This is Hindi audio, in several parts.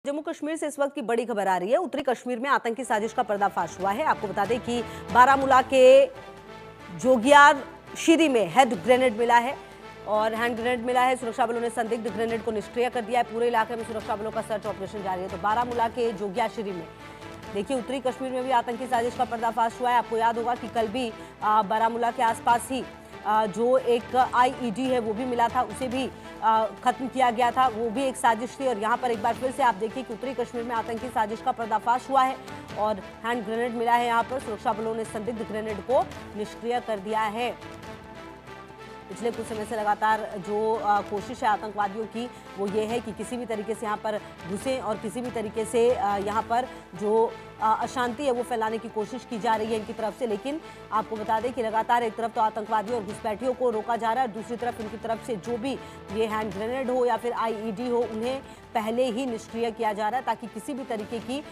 जम्मू कश्मीर से इस वक्त की बड़ी खबर आ रही है। उत्तरी कश्मीर में आतंकी साजिश का पर्दाफाश हुआ है। आपको बता दें कि बारामूला के जोगियार शीरी में हैंड ग्रेनेड मिला है और हैंड ग्रेनेड मिला है। सुरक्षा बलों ने संदिग्ध ग्रेनेड को निष्क्रिय कर दिया है। पूरे इलाके में सुरक्षा बलों का सर्च ऑपरेशन जारी है। तो बारामूला के जोगियार शीरी में देखिए, उत्तरी कश्मीर में भी आतंकी साजिश का पर्दाफाश हुआ है। आपको याद होगा कि कल भी बारामूला के आसपास ही जो एक आईईडी है वो भी मिला था, उसे भी खत्म किया गया था। वो भी एक साजिश थी। और यहाँ पर एक बार फिर से आप देखिए कि उत्तरी कश्मीर में आतंकी साजिश का पर्दाफाश हुआ है और हैंड ग्रेनेड मिला है। यहाँ पर सुरक्षा बलों ने संदिग्ध ग्रेनेड को निष्क्रिय कर दिया है। पिछले कुछ समय से लगातार जो कोशिश है आतंकवादियों की वो ये है कि किसी भी तरीके से यहाँ पर घुसें और किसी भी तरीके से यहाँ पर जो अशांति है वो फैलाने की कोशिश की जा रही है इनकी तरफ से। लेकिन आपको बता दें कि लगातार एक तरफ तो आतंकवादियों और घुसपैठियों को रोका जा रहा है, दूसरी तरफ इनकी तरफ से जो भी ये हैंड ग्रेनेड हो या फिर आईईडी हो उन्हें पहले ही निष्क्रिय किया जा रहा है ताकि किसी भी तरीके की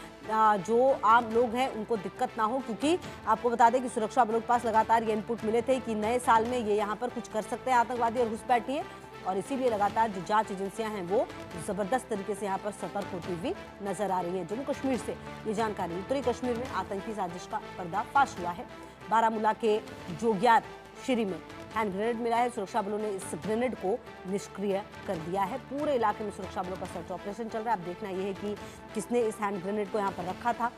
जो आम लोग हैं उनको दिक्कत ना हो। क्योंकि आपको बता दें कि सुरक्षा बलों के पास लगातार ये इनपुट मिले थे कि नए साल में ये यहाँ पर कुछ कर सकते हैं आतंकवादी और घुसपैठिए, और इसीलिए लगातार जो जांच एजेंसियां हैं वो जबरदस्त तरीके से यहाँ पर सतर्क होती हुई नजर आ रही हैं। जम्मू कश्मीर से ये जानकारी। उत्तरी कश्मीर में आतंकी साजिश का पर्दाफाश हुआ है। बारामूला के जोगियार शीरी में हैंड ग्रेनेड मिला है। सुरक्षा बलों ने इस ग्रेनेड को निष्क्रिय कर दिया है। पूरे इलाके में सुरक्षा बलों का सर्च ऑपरेशन चल रहा है। अब देखना यह है कि किसने इस हैंड ग्रेनेड को यहाँ पर रखा था,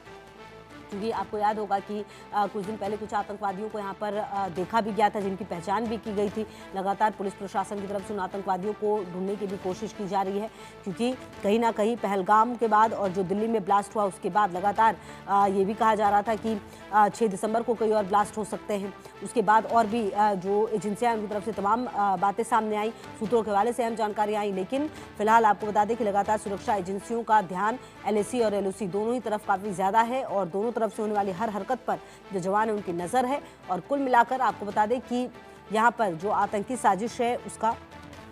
क्योंकि आपको याद होगा कि कुछ दिन पहले कुछ आतंकवादियों को यहाँ पर देखा भी गया था जिनकी पहचान भी की गई थी। लगातार पुलिस प्रशासन की तरफ से उन आतंकवादियों को ढूंढने की भी कोशिश की जा रही है, क्योंकि कहीं ना कहीं पहलगाम के बाद और जो दिल्ली में ब्लास्ट हुआ उसके बाद लगातार ये भी कहा जा रहा था कि 6 दिसंबर को कई और ब्लास्ट हो सकते हैं। उसके बाद और भी जो एजेंसियाँ उनकी तरफ से तमाम बातें सामने आई, सूत्रों के हवाले से अहम जानकारी आई। लेकिन फिलहाल आपको बता दें कि लगातार सुरक्षा एजेंसियों का ध्यान LAC और LOC दोनों ही तरफ काफ़ी ज़्यादा है और दोनों तरफ से होने वाली हर हरकत पर जो जवान है उनकी नज़र है। और कुल मिलाकर आपको बता दें कि यहाँ पर जो आतंकी साजिश है उसका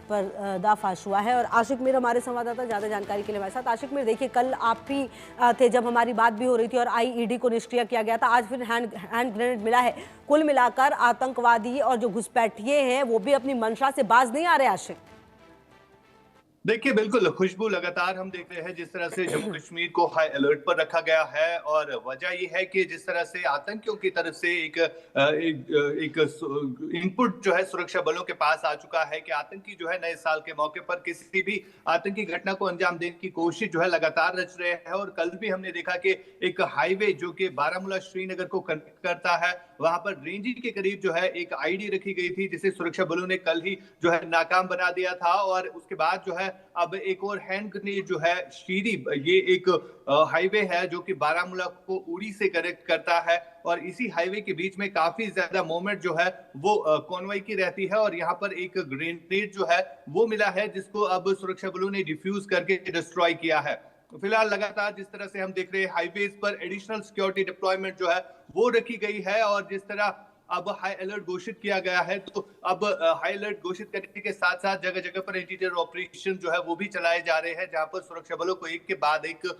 पर्दाफाश हुआ है। और आशिक मीर हमारे संवाददाता ज़्यादा जानकारी के लिए हमारे साथ। आशिक मीर, देखिए कल आप भी थे जब हमारी बात भी हो रही थी और आईईडी को निष्क्रिय किया गया था, आज फिर हैंड ग्रेनेड मिला है। कुल मिलाकर आतंकवादी और जो घुसपैठिए हैं वो भी अपनी मंशा से बाज नहीं आ रहे। आशिक, देखिए, बिल्कुल खुशबू लगातार हम देख रहे हैं जिस तरह से जम्मू कश्मीर को हाई अलर्ट पर रखा गया है। और वजह यह है कि जिस तरह से आतंकियों की तरफ से एक इनपुट जो है सुरक्षा बलों के पास आ चुका है कि आतंकी जो है नए साल के मौके पर किसी भी आतंकी घटना को अंजाम देने की कोशिश जो है लगातार रच रहे हैं। और कल भी हमने देखा कि एक हाईवे जो कि बारामूला श्रीनगर को कनेक्ट करता है, वहां पर रेंजी के करीब जो है एक आईडी रखी गई थी जिसे सुरक्षा बलों ने कल ही जो है नाकाम बना दिया था। और उसके बाद जो है अब एक और हैंड ग्रेनेड जो है शीरी, ये एक हाईवे है जो कि बारामूला को उड़ी से कनेक्ट करता है और इसी हाईवे के बीच में काफी ज्यादा मूवमेंट जो है वो कॉन्वॉय की रहती है। और यहाँ पर एक ग्रेनेड जो है वो मिला है जिसको अब सुरक्षा बलों ने डिफ्यूज करके डिस्ट्रॉय किया है। फिलहाल लगातार जिस तरह से हम देख रहे हैं हाईवेज पर एडिशनल सिक्योरिटी डिप्लॉयमेंट जो है वो रखी गई है। और जिस तरह अब हाई अलर्ट घोषित किया गया है, तो अब हाई अलर्ट घोषित करने के साथ साथ जगह जगह पर इंटीरियर ऑपरेशन जो है वो भी चलाए जा रहे हैं, जहां पर सुरक्षा बलों को एक के बाद एक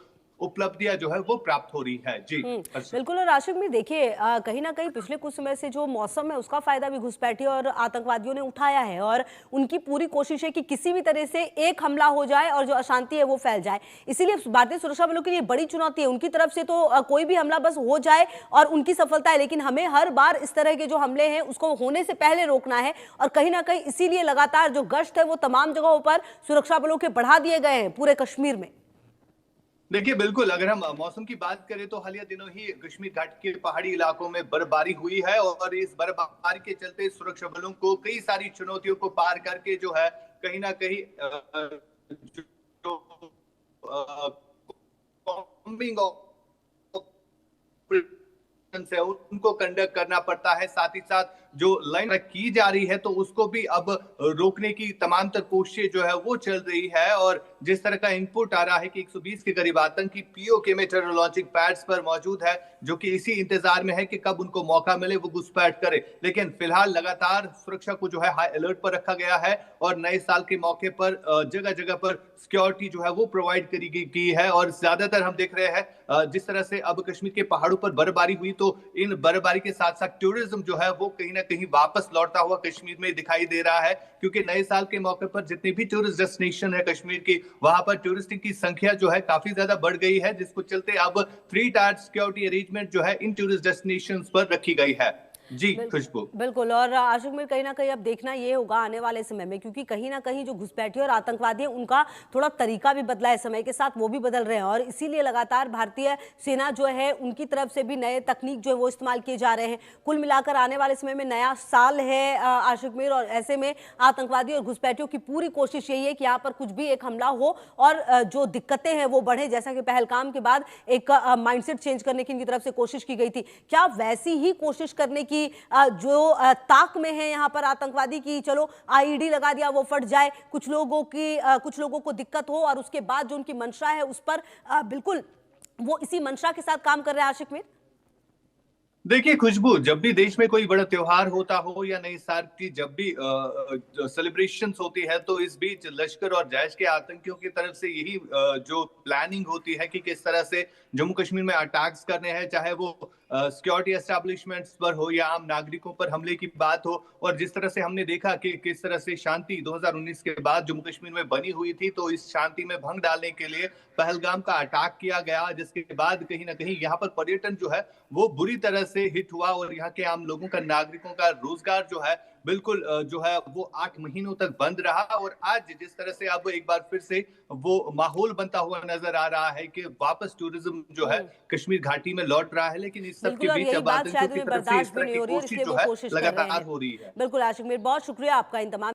उपलब्धियां जो है वो प्राप्त हो रही है। जी बिल्कुल। और आशिक में देखिए, कहीं ना कहीं पिछले कुछ समय से जो मौसम है उसका फायदा भी घुसपैठिए और आतंकवादियों ने उठाया है और उनकी पूरी कोशिश है कि किसी भी तरह से एक हमला हो जाए और जो अशांति है वो फैल जाए। इसीलिए भारतीय सुरक्षा बलों के लिए बड़ी चुनौती है। उनकी तरफ से तो कोई भी हमला बस हो जाए और उनकी सफलता है, लेकिन हमें हर बार इस तरह के जो हमले हैं उसको होने से पहले रोकना है। और कहीं ना कहीं इसीलिए लगातार जो गश्त है वो तमाम जगहों पर सुरक्षा बलों के बढ़ा दिए गए हैं पूरे कश्मीर में। देखिए, बिल्कुल अगर हम मौसम की बात करें तो हालिया दिनों ही कश्मीर घाटी के पहाड़ी इलाकों में बर्फबारी हुई है और इस बर्फबारी के चलते सुरक्षा बलों को कई सारी चुनौतियों को पार करके जो है कहीं ना कहीं से उनको कंडक्ट करना पड़ता है। साथ ही साथ जो लाइन की जा रही है तो उसको भी अब रोकने की तमाम तर कोशिशें जो है वो चल रही है। और जिस तरह का इनपुट आ रहा है कि 120 के करीब आतंकी POK में टेरर लॉन्चिंग पैड्स पर मौजूद है, जो कि इसी इंतजार में है कि कब उनको मौका मिले वो घुसपैठ करे। लेकिन फिलहाल लगातार सुरक्षा को जो है हाई अलर्ट पर रखा गया है और नए साल के मौके पर जगह जगह पर सिक्योरिटी जो है वो प्रोवाइड करी गई है। और ज्यादातर हम देख रहे हैं जिस तरह से अब कश्मीर के पहाड़ों पर बर्फबारी हुई तो इन बर्फबारी के साथ साथ टूरिज्म जो है वो कहीं ना कहीं वापस लौटता हुआ कश्मीर में दिखाई दे रहा है, क्योंकि नए साल के मौके पर जितनी भी टूरिस्ट डेस्टिनेशन है कश्मीर की, वहां पर टूरिस्ट की संख्या जो है काफी ज्यादा बढ़ गई है, जिसको चलते अब 3 टायर सिक्योरिटी अरेंजमेंट जो है इन टूरिस्ट डेस्टिनेशन पर रखी गई है। जी खुशबू। बिल्कुल। और आशिक में कहीं ना कहीं अब देखना ये होगा आने वाले समय में, क्योंकि कहीं ना कहीं जो घुसपैठिए और आतंकवादी है उनका थोड़ा तरीका भी बदला है, समय के साथ वो भी बदल रहे हैं, और इसीलिए लगातार भारतीय सेना जो है उनकी तरफ से भी नए तकनीक जो है वो इस्तेमाल किए जा रहे हैं। कुल मिलाकर आने वाले समय में नया साल है आशिक मीर, और ऐसे में आतंकवादी और घुसपैठियों की पूरी कोशिश यही है कि यहाँ पर कुछ भी एक हमला हो और जो दिक्कतें हैं वो बढ़े, जैसा कि पहलगाम के बाद एक माइंडसेट चेंज करने की इनकी तरफ से कोशिश की गई थी। क्या वैसी ही कोशिश करने की जो ताक में है यहाँ पर आतंकवादी की, चलो आईईडी लगा दिया वो फट जाए, कुछ लोगों को दिक्कत हो, और उसके बाद जो उनकी मंशा है उस पर बिल्कुल वो इसी मंशा के साथ काम कर रहे हैं आशिक मीर? देखिए खुशबू, जब भी देश में कोई बड़ा त्योहार होता हो या नई साल की जब भी सेलिब्रेशंस होती है, तो इस बीच लश्कर और जैश के आतंकियों की तरफ से यही जो प्लानिंग होती है कि किस तरह से जम्मू कश्मीर में अटैक्स करने हैं, चाहे वो सिक्योरिटी एस्टेब्लिशमेंट्स पर हो या आम नागरिकों पर हमले की बात हो। और जिस तरह से हमने देखा कि किस तरह से शांति 2019 के बाद जम्मू कश्मीर में बनी हुई थी, तो इस शांति में भंग डालने के लिए पहलगाम का अटैक किया गया, जिसके बाद कहीं ना कहीं यहाँ पर पर्यटन जो है वो बुरी तरह से हिट हुआ, और यहाँ के आम लोगों का, नागरिकों का रोजगार जो है बिल्कुल जो है वो 8 महीनों तक बंद रहा। और आज जिस तरह से अब एक बार फिर से वो माहौल बनता हुआ नजर आ रहा है कि वापस टूरिज्म जो है कश्मीर घाटी में लौट रहा है, लेकिन इस सब के बीच अब आतंकियों की तरफ से इस तरह की कोशिश जो है लगातार हो रही है। बिल्कुल आशिक मीर, बहुत शुक्रिया आपका इन तमाम